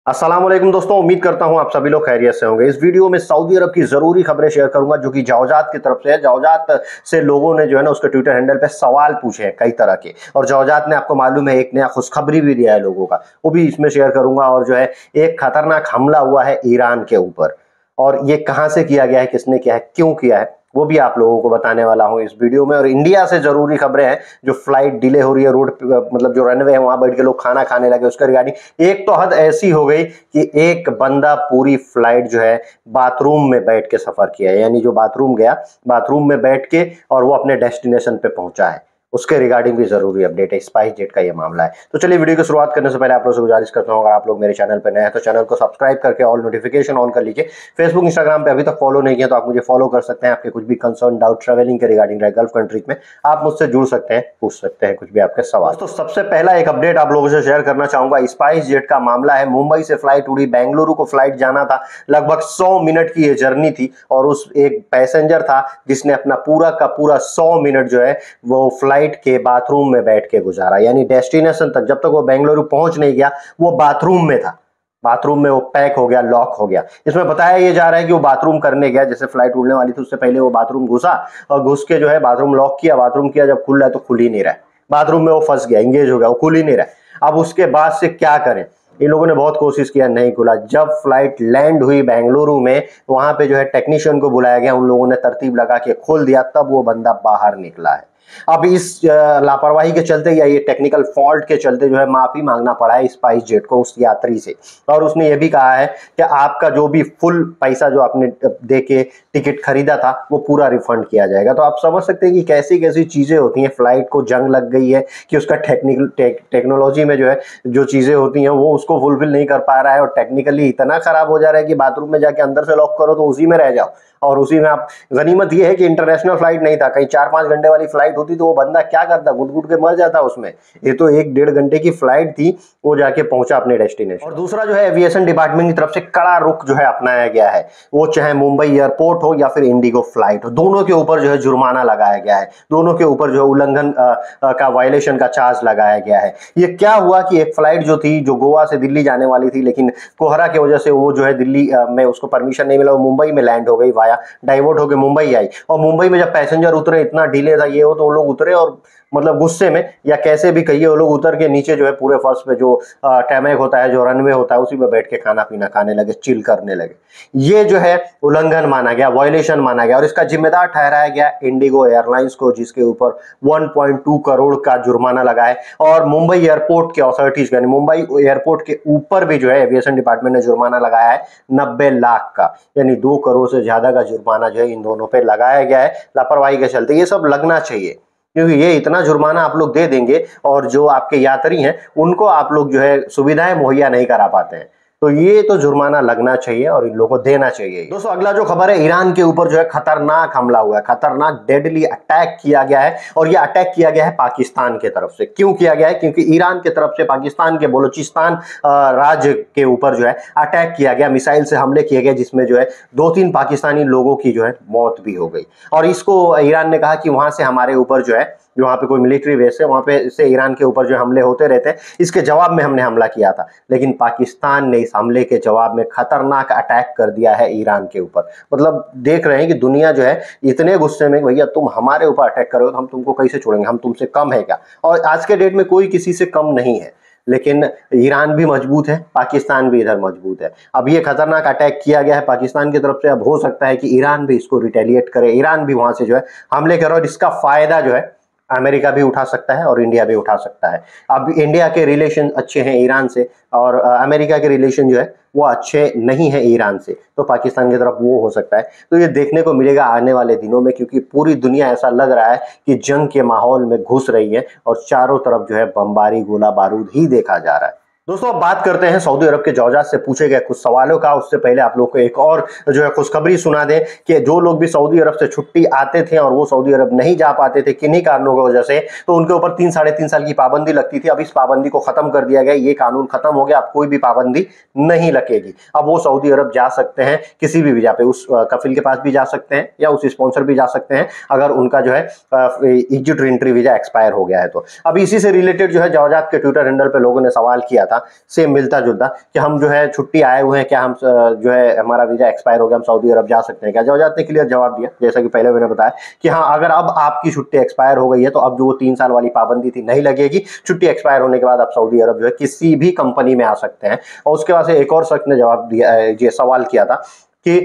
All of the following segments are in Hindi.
अस्सलाम वालेकुम दोस्तों, उम्मीद करता हूं आप सभी लोग खैरियत से होंगे। इस वीडियो में सऊदी अरब की जरूरी खबरें शेयर करूंगा जो कि जौजात की तरफ से है। जौजात से लोगों ने जो है ना उसके ट्विटर हैंडल पे सवाल पूछे हैं कई तरह के, और जौजात ने आपको मालूम है एक नया खुशखबरी भी दिया है लोगों का, वो भी इसमें शेयर करूंगा। और जो है एक खतरनाक हमला हुआ है ईरान के ऊपर, और ये कहां से किया गया है, किसने किया है, क्यों किया है, वो भी आप लोगों को बताने वाला हूं इस वीडियो में। और इंडिया से जरूरी खबरें हैं, जो फ्लाइट डिले हो रही है, रोड मतलब जो रनवे है वहां बैठ के लोग खाना खाने लगे, उसका रिगार्डिंग एक तो हद ऐसी हो गई कि एक बंदा पूरी फ्लाइट जो है बाथरूम में बैठ के सफर किया है, यानी जो बाथरूम गया, बाथरूम में बैठ के और वो अपने डेस्टिनेशन पे पहुंचा है। उसके रिगार्डिंग भी जरूरी अपडेट है, स्पाइस जेट का ये मामला है। तो चलिए वीडियो की शुरुआत करने से पहले आप लोगों से गुजारिश करता हूं, अगर आप लोग मेरे चैनल पर नए हैं तो चैनल को सब्सक्राइब करके ऑल नोटिफिकेशन ऑन कर लीजिए। फेसबुक इंस्टाग्राम पे अभी तक फॉलो नहीं किया तो आप मुझे फॉलो कर सकते हैं। आपके कुछ भी कंसर्न डाउट ट्रेवलिंग के रिगार्डिंग रहे गल्फ कंट्रीज में, आप मुझसे जुड़ सकते हैं, पूछ सकते हैं कुछ भी आपके सवाल। तो सबसे पहला एक अपडेट आप लोगों से शेयर करना चाहूंगा, स्पाइस जेट का मामला है। मुंबई से फ्लाइट उड़ी, बेंगलुरु को फ्लाइट जाना था, लगभग 100 मिनट की ये जर्नी थी, और उस एक पैसेंजर था जिसने अपना पूरा का पूरा 100 मिनट जो है वो फ्लाइट के बाथरूम में बैठ के गुजारा, यानी डेस्टिनेशन तक जब तक वो बेंगलुरु पहुंच नहीं गया वो बाथरूम में था। बाथरूम में वो पैक हो गया, लॉक हो गया। इसमें बताया ये जा रहा है कि वो बाथरूम करने गया, जैसे फ्लाइट उड़ने वाली थी उससे पहले वो बाथरूम घुसा, और घुस के जो है बाथरूम लॉक किया, बाथरूम किया, जब खुल रहा है तो खुल ही नहीं रहा है, बाथरूम में वो फंस गया, इंगेज हो गया, वो खुल ही नहीं रहा है। अब उसके बाद से क्या करें, इन लोगों ने बहुत कोशिश किया, नहीं खुला। जब फ्लाइट लैंड हुई बेंगलुरु में, वहां पे जो है टेक्नीशियन को बुलाया गया, उन लोगों ने तरतीब लगा के खोल दिया, तब वो बंदा बाहर निकला है। अब इस लापरवाही के चलते या ये टेक्निकल फॉल्ट के चलते जो है माफी मांगना पड़ा है स्पाइस जेट को उस यात्री से, और उसने ये भी कहा है कि आपका जो भी फुल पैसा जो आपने दे के टिकट खरीदा था वो पूरा रिफंड किया जाएगा। तो आप समझ सकते हैं कि कैसी कैसी चीजें होती हैं। फ्लाइट को जंग लग गई है कि उसका टेक्नोलॉजी में जो है जो चीजें होती हैं वो उसको फुलफिल नहीं कर पा रहा है, और टेक्निकली इतना खराब हो जा रहा है कि बाथरूम में जाके अंदर से लॉक करो तो उसी में रह जाओ, और उसी में आप। गनीमत ये है कि इंटरनेशनल फ्लाइट नहीं था, कहीं 4-5 घंटे वाली फ्लाइट होती तो वो बंदा क्या करता, घुट घुट के मर जाता उसमें। ये तो 1-1.5 घंटे की फ्लाइट थी, वो जाके पहुंचा अपने डेस्टिनेशन। और दूसरा जो है एविएशन डिपार्टमेंट की तरफ से कड़ा रुख जो है अपनाया गया है, वो चाहे मुंबई एयरपोर्ट हो या फिर इंडिगो फ्लाइट हो, दोनों के ऊपर जो है जुर्माना लगाया गया है, दोनों के ऊपर जो है उल्लंघन का वायलेशन का चार्ज लगाया गया है। ये क्या हुआ कि एक फ्लाइट जो थी जो गोवा से दिल्ली जाने वाली थी, लेकिन कोहरा की वजह से वो जो है दिल्ली में उसको परमिशन नहीं मिला, वो मुंबई में लैंड हो गई, वाया डाइवर्ट होकर मुंबई आई। और मुंबई में जब पैसेंजर उतरे, इतना डिले था ये हो, तो वो लोग उतरे और मतलब गुस्से में या कैसे भी कहिए, वो लोग उतर के नीचे जो है पूरे फर्श पे जो टैमेक होता है, जो रनवे होता है, उसी पे बैठ के खाना पीना खाने लगे, चिल करने लगे। ये जो है उल्लंघन माना गया, वायलेशन माना गया, और इसका जिम्मेदार ठहराया गया इंडिगो एयरलाइंस को, जिसके ऊपर 1.2 करोड़ का जुर्माना लगा है। और मुंबई एयरपोर्ट के अथॉरिटीज, यानी मुंबई एयरपोर्ट के ऊपर भी जो है एविएशन डिपार्टमेंट ने जुर्माना लगाया है 90 लाख का, यानी 2 करोड़ से ज्यादा का जुर्माना जो है इन दोनों पे लगाया गया है लापरवाही के चलते। ये सब लगना चाहिए, क्योंकि ये इतना जुर्माना आप लोग दे देंगे और जो आपके यात्री हैं उनको आप लोग जो है सुविधाएं मुहैया नहीं करा पाते हैं, तो ये तो जुर्माना लगना चाहिए और इन लोगों को देना चाहिए। दोस्तों अगला जो खबर है, ईरान के ऊपर जो है खतरनाक हमला हुआ है, खतरनाक डेडली अटैक किया गया है, और ये अटैक किया गया है पाकिस्तान के तरफ से। क्यों किया गया है? क्योंकि ईरान के तरफ से पाकिस्तान के बलूचिस्तान राज्य के ऊपर जो है अटैक किया गया, मिसाइल से हमले किए गए, जिसमें जो है 2-3 पाकिस्तानी लोगों की जो है मौत भी हो गई। और इसको ईरान ने कहा कि वहां से हमारे ऊपर जो है, जो वहां पे कोई मिलिट्री बेस है वहां पे से ईरान के ऊपर जो हमले होते रहते हैं, इसके जवाब में हमने हमला किया था। लेकिन पाकिस्तान ने इस हमले के जवाब में खतरनाक अटैक कर दिया है ईरान के ऊपर। मतलब देख रहे हैं कि दुनिया जो है इतने गुस्से में, भैया तुम हमारे ऊपर अटैक करो तो हम तुमको कैसे छोड़ेंगे, हम तुमसे कम है क्या? और आज के डेट में कोई किसी से कम नहीं है, लेकिन ईरान भी मजबूत है, पाकिस्तान भी इधर मजबूत है। अब ये खतरनाक अटैक किया गया है पाकिस्तान की तरफ से, अब हो सकता है कि ईरान भी इसको रिटेलिएट करे, ईरान भी वहां से जो है हमले करे, और इसका फायदा जो है अमेरिका भी उठा सकता है और इंडिया भी उठा सकता है। अब इंडिया के रिलेशन अच्छे हैं ईरान से, और अमेरिका के रिलेशन जो है वो अच्छे नहीं है ईरान से, तो पाकिस्तान की तरफ वो हो सकता है। तो ये देखने को मिलेगा आने वाले दिनों में, क्योंकि पूरी दुनिया ऐसा लग रहा है कि जंग के माहौल में घुस रही है, और चारों तरफ जो है बमबारी, गोला बारूद ही देखा जा रहा है। दोस्तों अब बात करते हैं सऊदी अरब के जौजात से पूछे गए कुछ सवालों का। उससे पहले आप लोग को एक और जो है खुशखबरी सुना दें कि जो लोग भी सऊदी अरब से छुट्टी आते थे और वो सऊदी अरब नहीं जा पाते थे किन्हीं कारणों की वजह से, तो उनके ऊपर 3-3.5 साल की पाबंदी लगती थी। अब इस पाबंदी को खत्म कर दिया गया, ये कानून खत्म हो गया, अब कोई भी पाबंदी नहीं लगेगी। अब वो सऊदी अरब जा सकते हैं किसी भी वीजा पे, उस कफिल के पास भी जा सकते हैं या उस स्पॉन्सर भी जा सकते हैं, अगर उनका जो है एग्जिट एंट्री वीजा एक्सपायर हो गया है तो। अब इसी से रिलेटेड जो है जौजात के ट्विटर हैंडल पे लोगों ने सवाल किया था था, सेम मिलता जुलता, कि हम जो है छुट्टी आए हुए हैं, क्या हम जो है हमारा वीजा एक्सपायर हो गया, हम सऊदी अरब जा सकते हैं क्या? जवाजात ने क्लियर जवाब दिया, जैसा कि पहले मैंने बताया कि हाँ, अगर अब आपकी छुट्टी एक्सपायर हो गई है तो अब जो वो 3 साल वाली पाबंदी थी नहीं लगेगी। छुट्टी एक्सपायर होने के बाद आप सऊदी अरब जो है किसी भी कंपनी में आ सकते हैं। और उसके बाद से एक और शख्स ने जवाब दिया, ये सवाल किया था कि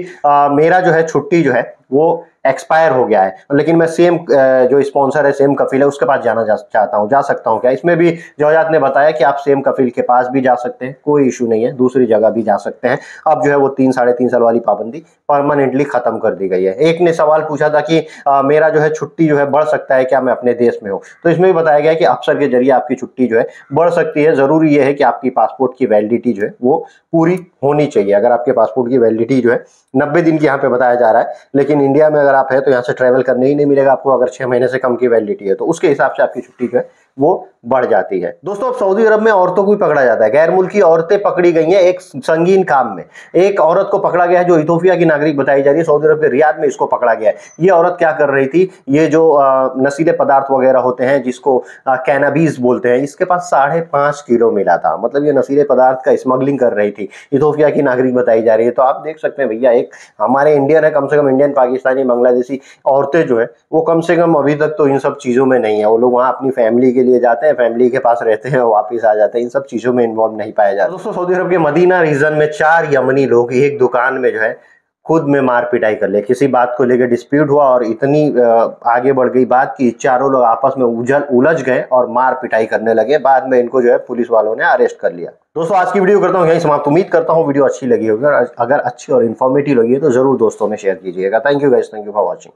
मेरा जो है छुट्टी जो है वो एक्सपायर हो गया है, लेकिन मैं सेम जो स्पॉन्सर है, सेम कफिल है, उसके पास जाना चाहता हूँ, जा सकता हूँ क्या? इसमें भी जवाजात ने बताया कि आप सेम कफिल के पास भी जा सकते हैं, कोई इशू नहीं है, दूसरी जगह भी जा सकते हैं। अब जो है वो 3 साढ़े 3 साल वाली पाबंदी परमानेंटली खत्म कर दी गई है। एक ने सवाल पूछा था कि मेरा जो है छुट्टी जो है बढ़ सकता है क्या, मैं अपने देश में हूँ? तो इसमें भी बताया गया कि अफसर के जरिए आपकी छुट्टी जो है बढ़ सकती है। जरूरी यह है कि आपकी पासपोर्ट की वैलिडिटी जो है वो पूरी होनी चाहिए। अगर आपके पासपोर्ट की वैलिडिटी जो है 90 दिन की यहाँ पे बताया जा रहा है, लेकिन इंडिया में अगर आप है तो यहाँ से ट्रैवल करने ही नहीं मिलेगा आपको, अगर 6 महीने से कम की वैलिडिटी है तो उसके हिसाब से आपकी छुट्टी जो है वो बढ़ जाती है। दोस्तों, अब सऊदी अरब में औरतों को भी पकड़ा जाता है। गैर मुल्की औरतें पकड़ी गई हैं एक संगीन काम में। एक औरत को पकड़ा गया है जो इथोपिया की नागरिक बताई जा रही है, सऊदी अरब के रियाद में इसको पकड़ा गया है। ये औरत क्या कर रही थी, ये जो नशीले पदार्थ वगैरह होते हैं जिसको कैनाबीज बोलते हैं, इसके पास 5.5 किलो मिला था। मतलब ये नशीले पदार्थ का स्मगलिंग कर रही थी, इथोपिया की नागरिक बताई जा रही है। तो आप देख सकते हैं भैया, एक हमारे इंडियन है, कम से कम इंडियन, पाकिस्तानी, बांग्लादेशी औरतें जो है वो कम से कम अभी तक तो इन सब चीज़ों में नहीं है। वो लोग वहाँ अपनी फैमिली के लिए जाते हैं, फैमिली के पास रहते हैं, वापस आ जाते हैं, इन सब चीज़ों में इन्वॉल्व नहीं पाया जाता। दोस्तों, सऊदी अरब के मदीना रीजन में 4 यमनी लोग एक दुकान में जो है खुद में मार पिटाई कर ले। किसी बात को लेकर डिस्प्यूट हुआ और इतनी आगे बढ़ गई बात कि चारों लोग आपस में उलझ गए और मार पिटाई करने लगे। बाद में इनको जो है पुलिस वालों ने अरेस्ट कर लिया। दोस्तों, आज की वीडियो करता हूँ यहीं समाप्त। उम्मीद करता हूँ वीडियो अच्छी लगी होगी, और अगर अच्छी और इन्फॉर्मेटिव लगी है तो जरूर दोस्तों में शेयर कीजिएगा। Thank you guys, thank you for watching.